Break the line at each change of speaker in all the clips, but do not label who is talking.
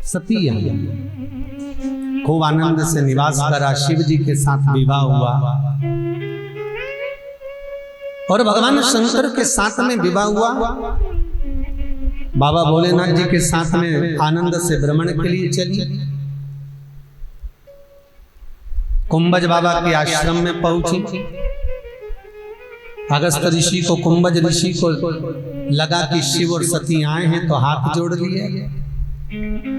सती आई, खूब आनंद से निवास करा, शिव जी के साथ विवाह हुआ और भगवान शंकर के साथ में विवाह हुआ। बाबा भोलेनाथ जी के साथ में आनंद से भ्रमण के लिए चली। कुंभज बाबा के आश्रम में पहुंची। अगस्त ऋषि को, कुंभज ऋषि को लगा कि शिव और सती आए हैं तो हाथ जोड़ लिए।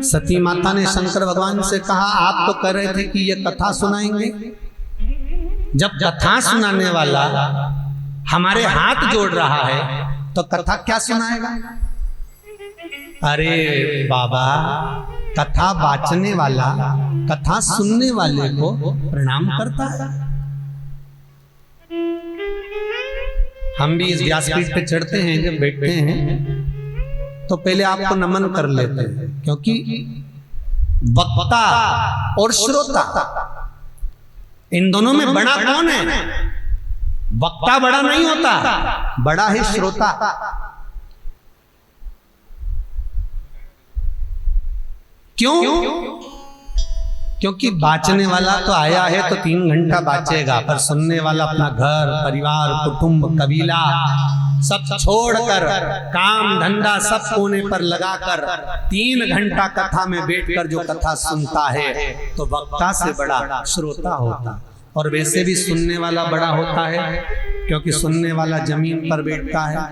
सती माता ने शंकर भगवान से कहा, आप तो कह रहे थे कि ये कथा सुनाएंगे, जब कथा सुनाने वाला हमारे हाथ जोड़ रहा है तो कथा क्या सुनाएगा? अरे बाबा, कथा वाचने वाला कथा सुनने वाले को प्रणाम करता है। हम भी इस व्यासपीठ पे चढ़ते हैं, जब बैठते हैं तो पहले आपको नमन कर लेते हैं, क्योंकि वक्ता और श्रोता इन दोनों में बड़ा कौन है? वक्ता बड़ा नहीं होता, बड़ा है श्रोता। क्यों? क्योंकि बाचने वाला तो आया है तो 3 घंटा बाचेगा, पर सुनने वाला अपना घर, परिवार, कुटुंब, कबीला सब छोड़कर, काम धंधा सब कोने पर लगाकर 3 घंटा कथा में बैठकर जो कथा सुनता है तो वक्ता से बड़ा श्रोता होता। और वैसे भी सुनने वाला बड़ा होता है, क्योंकि सुनने वाला जमीन पर बैठता है।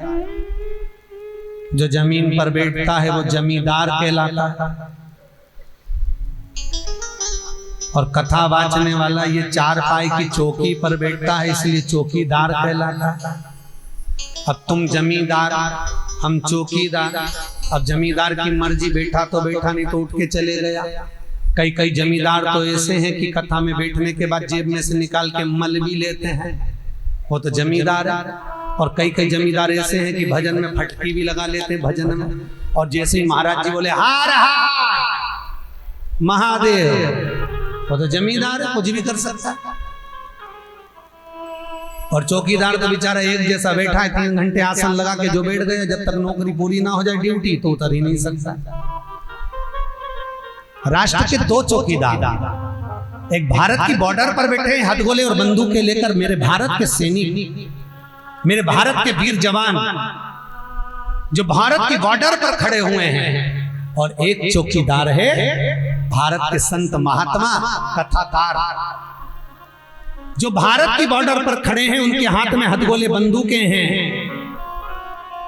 जो जमीन पर बैठता है वो जमींदार कहलाता है, और कथा वाचने वाला ये 4 पाई की चौकी पर बैठता है, इसलिए चौकीदार कहलाता है। अब तुम जमींदार, हम चौकीदार। अब जमींदार की मर्जी, बैठा तो बैठा, नहीं तो उठ के चले गया। कई जमींदार तो ऐसे हैं कि कथा में बैठने के बाद जेब में से निकाल के मल भी लेते हैं, वो तो जमींदार है। और कई जमींदार ऐसे हैं कि भजन में फटकी भी लगा लेते हैं भजन में, और जैसे ही महाराज जी बोले हार हार महादेव, वो तो जमींदार है, कुछ भी कर सकता है। और चौकीदार तो बेचारा एक जैसा बैठा है, 3 घंटे आसन लगा के जो बैठ गया, जब तक नौकरी पूरी ना हो जाए ड्यूटी तो उतर ही नहीं सकता। राष्ट्र के 2 चौकीदार, एक भारत की बॉर्डर पर बैठे हैं हथगोले और बंदूकें लेकर, मेरे भारत के सैनिक, मेरे भारत के वीर जवान जो भारत की बॉर्डर पर खड़े हुए हैं। और एक चौकीदार है भारत के संत महात्मा कथाकार, जो भारत की बॉर्डर पर खड़े हैं, उनके हाथ में हथगोले बंदूकें हैं,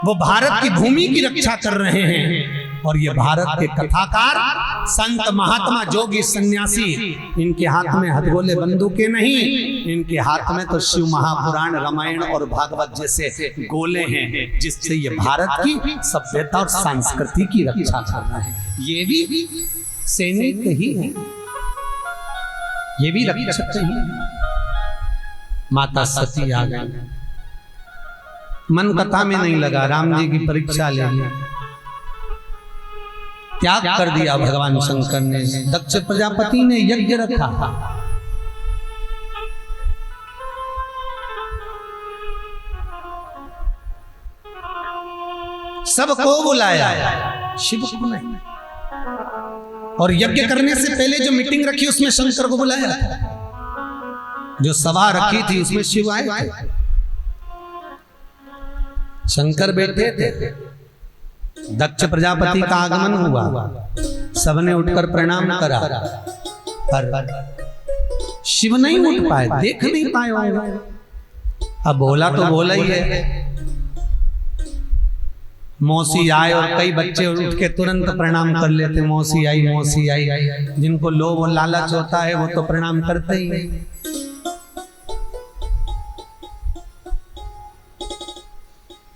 वो भारत की भूमि की रक्षा कर रहे हैं। और ये भारत के कथाकार, संत महात्मा, जोगी, सन्यासी, इनके हाथ में हथगोले बंदूकें नहीं, इनके हाथ में तो शिव महापुराण, रामायण और भागवत जैसे गोले हैं, जिससे ये भारत की सभ्यता और संस्कृति की रक्षा कर रहे हैं। ये भी सैनिक ही है, ये भी रक्षक ही है। माता सती आ गई, मन कथा में नहीं लगा, राम जी की परीक्षा ले ली, त्याग कर दिया भगवान शंकर ने। दक्ष प्रजापति ने यज्ञ रखा, सबको बुलाया, शिव को नहीं। और यज्ञ करने से पहले जो मीटिंग रखी उसमें शंकर को बुलाया, जो सभा रखी थी उसमें शिव आए थे। शंकर बैठे थे, दक्ष प्रजापति का आगमन हुआ, सबने उठकर प्रणाम करा, पर शिव नहीं उठ पाए, देख नहीं पाए होंगे। अब बोला तो बोला ही है। मौसी आए और कई बच्चे उठ के तुरंत प्रणाम कर लेते, मौसी आई, मौसी आई। जिनको लोभ और लालच होता है वो तो प्रणाम करते ही।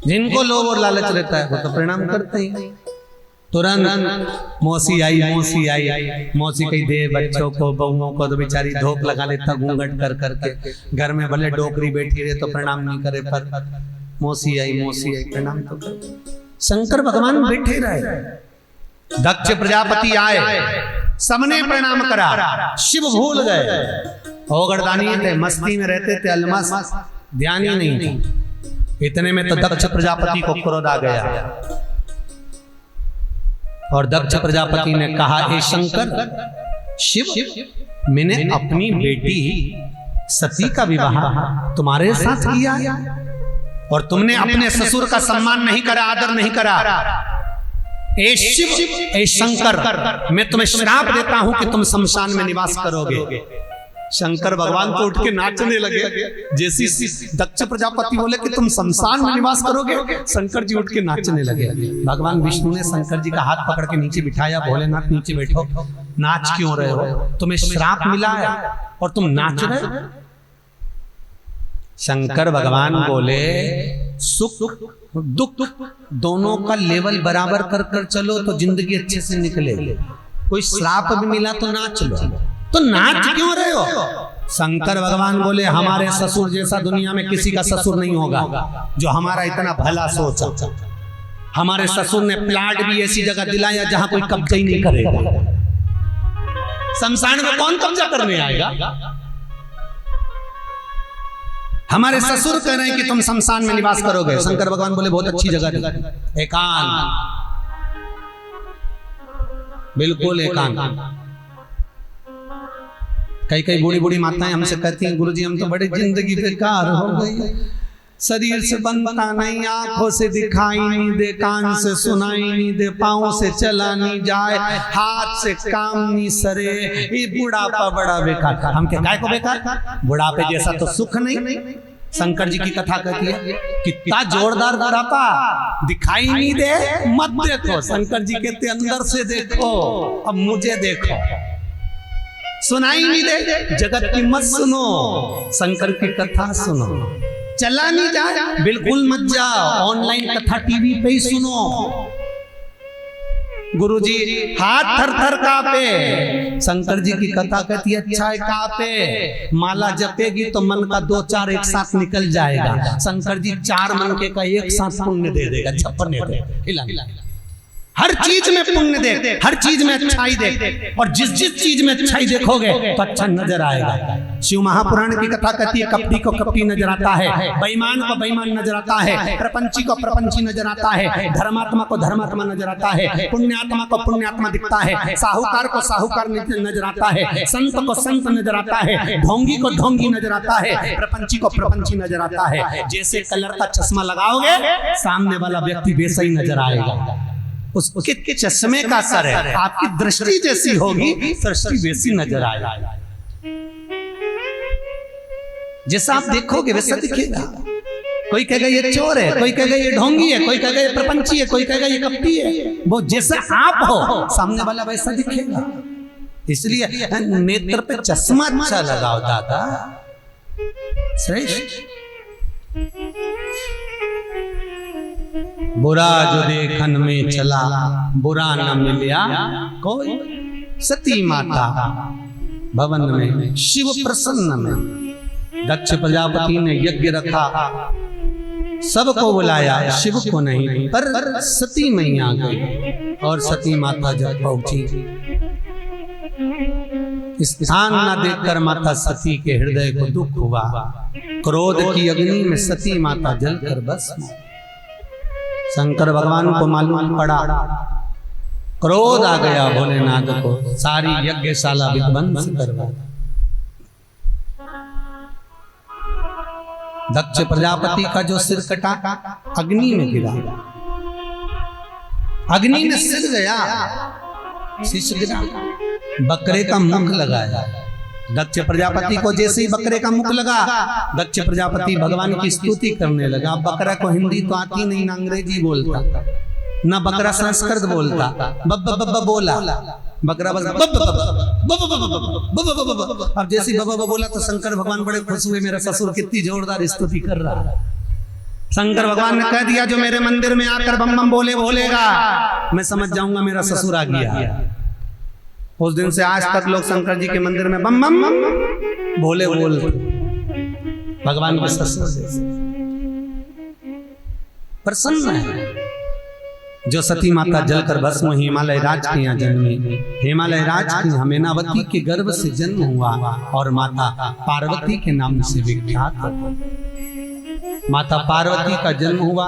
जिनको लोभ और लालच रहता है वो तो प्रणाम करते ही। तुरंत मौसी आई, मौसी आई। मौसी कही दे बच्चों को, बहुओं को, तो बेचारी धोख लगा लेता घूंघट कर करके। घर में भले डोकरी बैठी रहे तो प्रणाम नहीं करे, पर मौसी आई, मौसी आई, प्रणाम तो कर। शंकर भगवान बैठे रहे, दक्ष प्रजापति आए, सबने प्रणाम करा, शिव भूल गए। ओगरदानी थे, मस्ती में रहते थे, अलमस, ध्यान ही नहीं था। इतने में तो दक्ष प्रजापति को क्रोध आ गया। और दक्ष प्रजापति ने कहा, हे शंकर, शिव, मैंने अपनी बेटी सती का विवाह तुम्हारे साथ किया और तुमने अपने ससुर का सम्मान नहीं करा, आदर नहीं करा। ए शिव, ए शंकर, मैं तुम्हें श्राप देता हूं कि तुम शमशान में निवास करोगे। शंकर भगवान तो उठ के नाचने लगे। जैसी दक्ष प्रजापति बोले कि तुम शमशान में निवास करोगे, शंकर जी उठ के नाचने लगे। भगवान विष्णु ने शंकर जी का हाथ पकड़ के नीचे बिठाया, भोलेनाथ नीचे बैठो, नाच क्यों रहे हो, तुम्हें श्राप मिला है और तुम नाच रहे हो। शंकर भगवान बोले, सुख दुख दोनों का लेवल बराबर कर कर चलो तो जिंदगी अच्छे से निकलेगी। कोई श्राप भी मिला तो नाच लो, तो नाच क्यों रहे हो। शंकर भगवान बोले, हमारे ससुर जैसा दुनिया में किसी का ससुर नहीं होगा जो हमारा इतना भला सोचा। हमारे ससुर ने प्लाट भी ऐसी जगह दिलाया जहां कोई कब्जा ही नहीं करेगा। शमशान में कौन कब्जा करने आएगा। हमारे ससुर कह रहे हैं कि तुम शमशान में निवास करोगे। शंकर भगवान बोले, बहुत अच्छी जगह दी, एकांत, बिल्कुल एकांत। कई कई बूढ़ी बूढ़ी माताएं हमसे कहती हैं, गुरुजी हम तो बड़े जिंदगी बेकार हो गई, शरीर से बनता नहीं, आंखों से दिखाई नहीं दे, कान से सुनाई नहीं दे, पाँव से चला नहीं जाए, हाथ से काम नहीं सरे, ये बुढ़ापा बड़ा बेकार। हम क्या काय को बेकार, बुढ़ापे जैसा तो सुख नहीं। शंकर जी की कथा कहती है, कितना जोरदार बुढ़ापा, दिखाई नहीं दे, मत देखो। शंकर जी कहते अंदर से देखो, अब मुझे देखो। सुनाई नहीं दे, जगत की मत सुनो, शंकर की कथा सुनो। चला नहीं जा, बिल्कुल मत जाओ, ऑनलाइन कथा टीवी पे ही सुनो। गुरुजी हाथ थर थर कांपे, शंकर जी की कथा कहती है, अच्छा है कांपे, माला जपेगी तो मन का 2-4 एक साथ निकल जाएगा। शंकर जी 4 मन के का एक साथ पुण्य दे देगा, छप्पन दे। हर चीज में पुण्य दे, हर चीज में अच्छाई दे, और जिस जिस चीज में अच्छाई देखोगे तो अच्छा नजर आएगा। शिव महापुराण की कथा कहती है, कपटी को कपटी नजर आता है, बेईमान को बेईमान नजर आता है, प्रपंची को प्रपंची नजर आता है, धर्मात्मा को धर्मात्मा नजर आता है, पुण्यात्मा को पुण्यात्मा दिखता है, साहूकार को साहूकार नजर आता है, संत को संत नजर आता है, ढोंगी को ढोंगी नजर आता है, प्रपंची को प्रपंची नजर आता है। जैसे कलर का चश्मा लगाओगे, सामने वाला व्यक्ति वैसा ही नजर आएगा। उसके चश्मे का असर है, आपकी दृष्टि जैसी होगी, सृष्टि वैसी नजर आएगी। जैसा आप देखोगे वैसा दिखेगा। कोई कहेगा ये चोर है, कोई कहेगा ये ढोंगी है, कोई कहेगा ये प्रपंची है, कोई कहेगा ये कपटी है। वो जैसा आप हो, सामने वाला वैसा दिखेगा। इसलिए नेत्र पे चश्मा अच्छा लगाओ दादा, श्रेष्ठ। बुरा जो देखन में चला, बुरा न मिलिया कोई। सती माता भवन में, शिव प्रसन्न में। दक्ष प्रजापति ने यज्ञ रखा, सबको बुलाया, शिव को नहीं, पर सती मैया गई। और सती माता जब पहुंची, स्थान न देखकर माता सती के हृदय को दुख हुआ। क्रोध की अग्नि में सती माता जलकर भस्म। शंकर भगवान को मालूम पड़ा, क्रोध आ गया भोलेनाथ को, सारी यज्ञशाला विध्वंस करवा। दक्ष प्रजापति का जो सिर कटा, अग्नि में गिरा, अग्नि में सिर गया, शीश गिरा। बकरे का मुख लगाया। दक्ष प्रजापति को जैसे ही बकरे का मुख लगा, दक्ष प्रजापति भगवान की स्तुति करने लगा। बकरा को हिंदी तो आती नहीं, ना अंग्रेजी बोलता, ना बकरा संस्कृत बोलता। बब बब बोला बकरा, बस अब जैसे बब बोला तो शंकर भगवान बड़े खुश हुए, मेरा ससुर कितनी जोरदार स्तुति कर रहा है। शंकर भगवान ने कह दिया, जो मेरे मंदिर में आकर बम बम बोलेगा, मैं समझ जाऊंगा मेरा ससुर आ गया। उस दिन से आज तक लोग शंकर जी के मंदिर में बम बम बोले भगवान के ससुर प्रसन्न है। जो सती माता जलकर भस्म हिमालय राज के यहाँ जन्मी, हिमालय राज की हेमावती के गर्भ से जन्म हुआ और माता पार्वती के नाम से विख्यात। माता पार्वती का जन्म हुआ,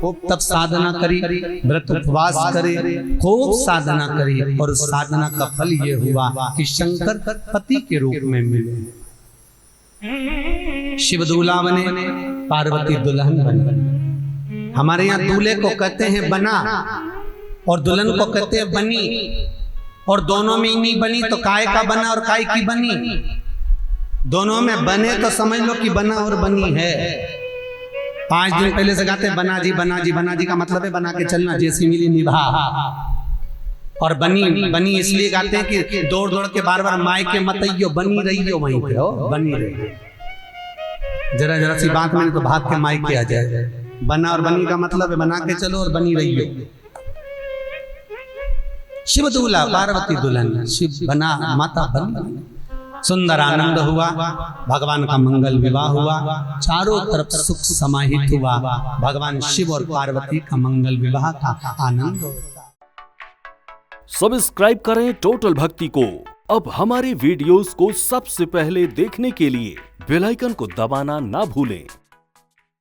खूब तप साधना करी, व्रत उपवास करे, खूब साधना करी, और उस साधना का फल ये हुआ कि शंकर पति के रूप में मिले। शिव दूल्हा बने, पार्वती दुल्हन बने। हमारे यहाँ दूल्हे को कहते हैं बना और दुल्हन को कहते हैं बनी, और दोनों में ही नहीं बनी तो काय का बना और काय की बनी। दोनों में बने तो समझ लो कि बना और बनी है। 5 दिन पहले से गाते बना जी बना जी। बना जी का मतलब है बना के चलना, जैसी मिली निभा। और बनी बनी इसलिए गाते हैं कि दौड़ दौड़ के बार बार माई के मतइयो, बनी रहियो वहीं पे हो, बनी रहियो। जरा जरा सी बात में तो भाग के माई के आ जाए। बना और बनी का मतलब है बना के चलो और बनी रहियो। शिव दूल्हा पार्वती दुल्हन, शिव बना माता बनी। सुंदर आनंद हुआ, भगवान का मंगल विवाह हुआ, चारों तरफ सुख समाहित हुआ। भगवान शिव और पार्वती का मंगल विवाह का आनंद होता।
सब्सक्राइब करें टोटल भक्ति को। अब हमारे वीडियोस को सबसे पहले देखने के लिए बेल आइकन को दबाना ना भूलें।